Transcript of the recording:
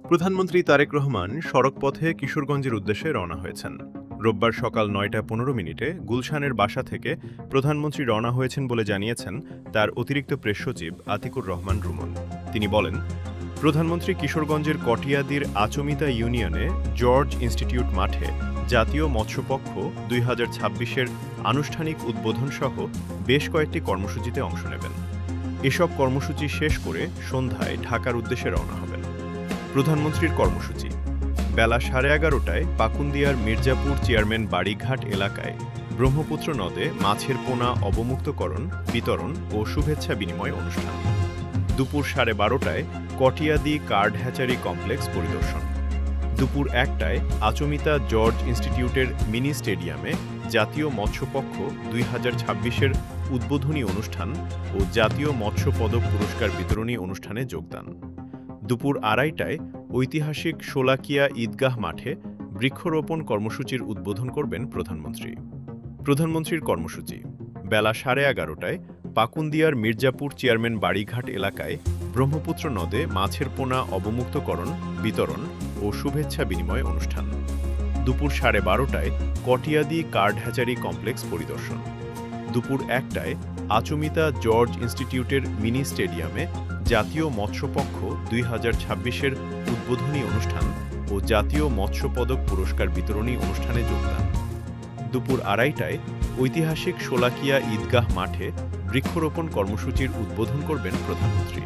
প্রধানমন্ত্রী তারেক রহমান সড়কপথে কিশোরগঞ্জের উদ্দেশ্যে রওনা হয়েছেন। রোববার সকাল ৯টা ১৫ মিনিটে গুলশানের বাসা থেকে প্রধানমন্ত্রী রওনা হয়েছেন বলে জানিয়েছেন তার অতিরিক্ত প্রেস সচিব আতিকুর রহমান রুমন। তিনি বলেন, প্রধানমন্ত্রী কিশোরগঞ্জের কটিয়াদীর আচমিতা ইউনিয়নে জর্জ ইনস্টিটিউট মাঠে জাতীয় মৎস্যপক্ষ ২০২৬-এর আনুষ্ঠানিক উদ্বোধন সহ বেশ কয়েকটি কর্মসূচিতে অংশ নেবেন। এসব কর্মসূচি শেষ করে সন্ধ্যায় ঢাকার উদ্দেশ্যে রওনা হবেন। প্রধানমন্ত্রীর কর্মসূচি বেলা 11:30টায় পাকুন্দিয়ার মির্জাপুর চেয়ারম্যান বাড়িঘাট এলাকায় ব্রহ্মপুত্র নদে মাছের পোনা অবমুক্তকরণ, বিতরণ ও শুভেচ্ছা বিনিময় অনুষ্ঠান। দুপুর 12:30টায় কটিয়াদি কার্ড হ্যাচারি কমপ্লেক্স পরিদর্শন। দুপুর 1টায় আচমিতা জর্জ ইনস্টিটিউটের মিনি স্টেডিয়ামে জাতীয় মৎস্যপক্ষ ২০২৬-এর উদ্বোধনী অনুষ্ঠান ও জাতীয় মৎস্য পদক পুরস্কার বিতরণী অনুষ্ঠানে যোগদান। দুপুর 2:30টায় ঐতিহাসিক শোলাকিয়া ঈদগাহ মাঠে বৃক্ষরোপণ কর্মসূচির উদ্বোধন করবেন প্রধানমন্ত্রী। প্রধানমন্ত্রীর কর্মসূচি বেলা 11:30টায় পাকুন্দিয়ার মির্জাপুর চেয়ারম্যান বাড়িঘাট এলাকায় ব্রহ্মপুত্র নদে মাছের পোনা অবমুক্তকরণ, বিতরণ ও শুভেচ্ছা বিনিময় অনুষ্ঠান। দুপুর 12:30টায় কটিয়াদি কার্ড হ্যাচারি কমপ্লেক্স পরিদর্শন। দুপুর 1টায় আচমিতা জর্জ ইনস্টিটিউটের মিনি স্টেডিয়ামে জাতীয় মৎস্যপক্ষ ২০২৬-এর উদ্বোধনী অনুষ্ঠান ও জাতীয় মৎস্য পদক পুরস্কার বিতরণী অনুষ্ঠানে যোগদান। দুপুর 2:30টায় ঐতিহাসিক শোলাকিয়া ঈদগাহ মাঠে বৃক্ষরোপণ কর্মসূচির উদ্বোধন করবেন প্রধানমন্ত্রী।